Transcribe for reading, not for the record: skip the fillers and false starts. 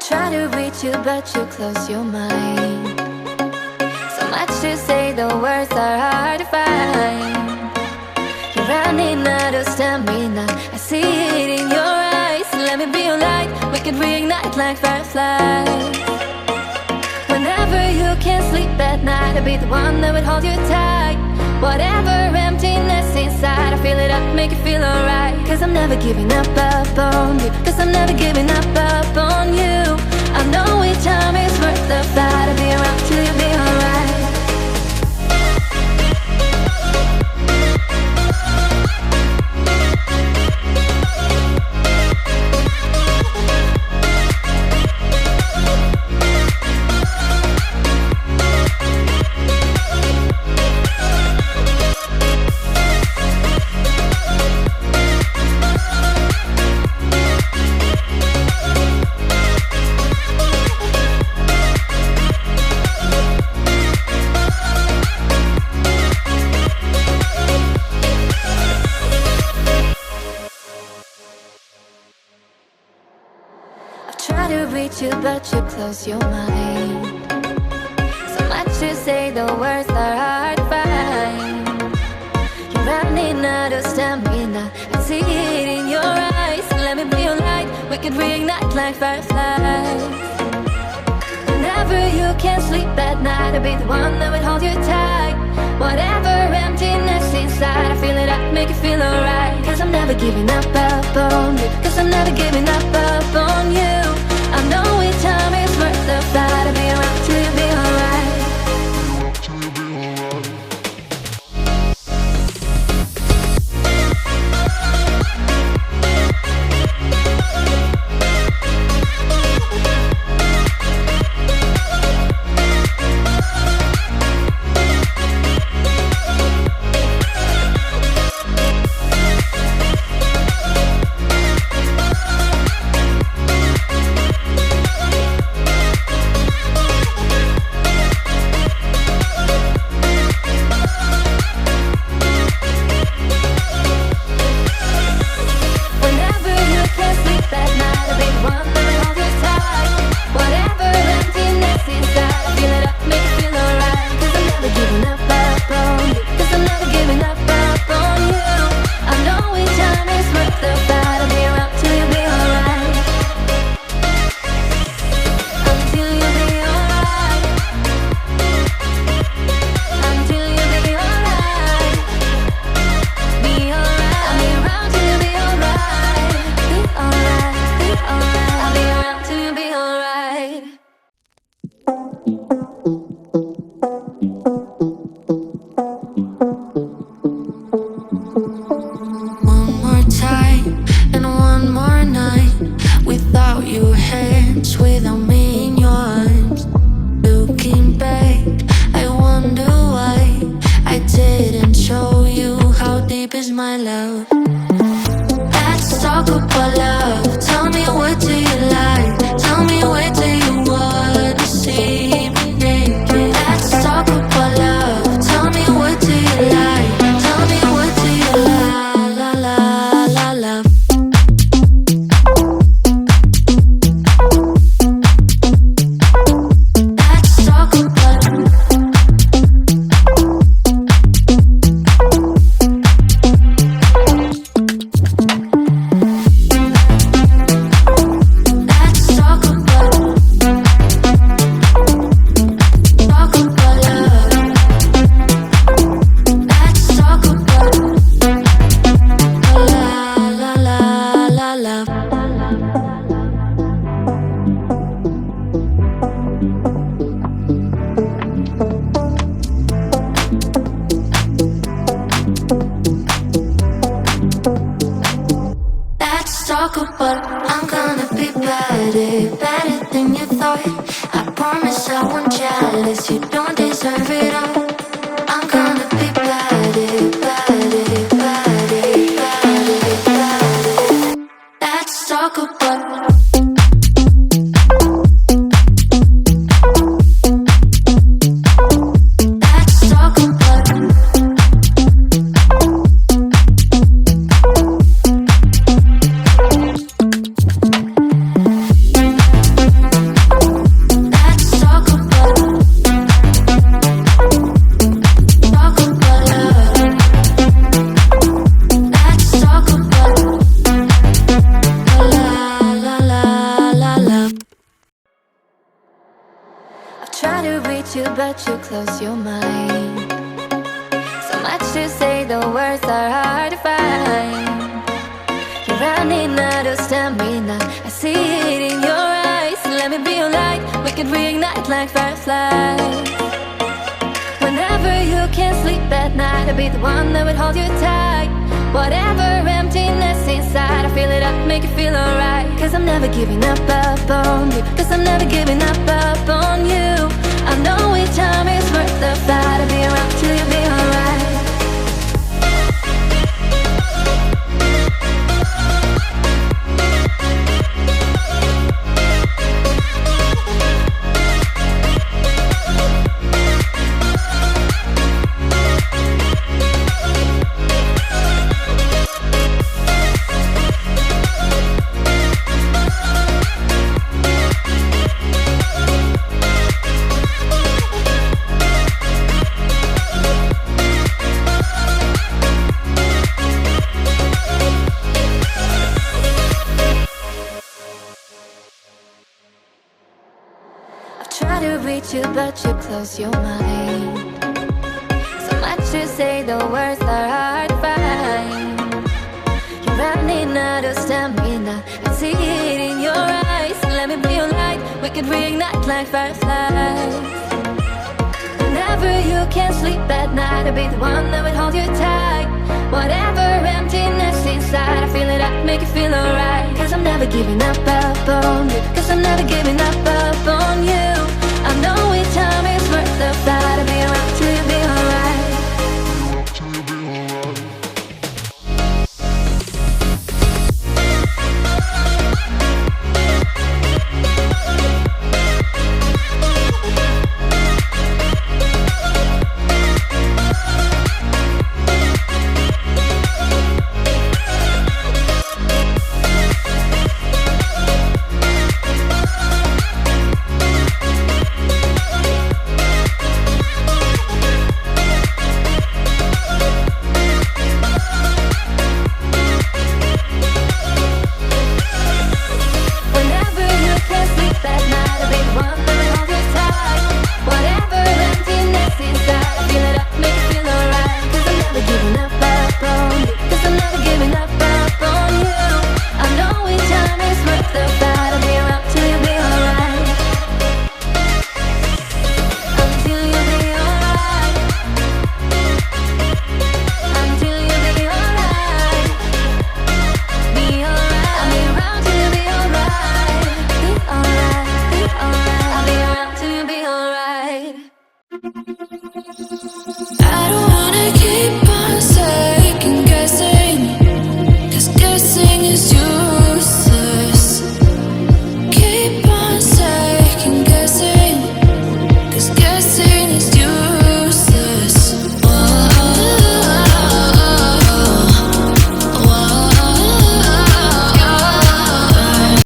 try to reach you, but you close your mind. So much to say, the words are hard to find. You're running out of stamina, I see it in your eyes. Let me be your light, we can reignite like fireflies. Whenever you can't sleep at night, I'll be the one that would hold you tight. Whatever emptiness inside, I feel it up, make you feel alright. Cause I'm never giving up on you. Cause I'm never giving up on you. I know each time is worth the fight. I'll be around till you be alright. You, but you close your mind. So much to say, the words are hard to find. You're running out of stamina, I see it in your eyes. Let me be your light, we can reignite like fireflies. Whenever you can't sleep at night, I'll be the one that would hold you tight. Whatever emptiness inside, I feel it up, make you feel alright. Cause I'm never giving up on you. Cause I'm never giving up on you. I know each time is worth the fight. I'll be around till you be alright. but you close your mind. So much to say, the words are hard to find. You're running out of stamina, I see it in your eyes. Let me be your light, we can reignite like fireflies. Whenever you can't sleep at night, I'll be the one that would hold you tight. Whatever emptiness inside, I fill it up, make it feel alright. Cause I'm never giving up on you. Cause I'm never giving up on you. I know each time is worth the fight. I'll be around till you be alright. Try to reach you, but you close your mind. So much to say, the words are hard to find. You're running out of stamina, I see it in your eyes. Let me be your light, we can reignite like fireflies. Whenever you can't sleep at night, I'll be the one that would hold you tight. Whatever emptiness inside, I fill it up, make it feel alright. Cause I'm never giving up on you. Cause I'm never giving up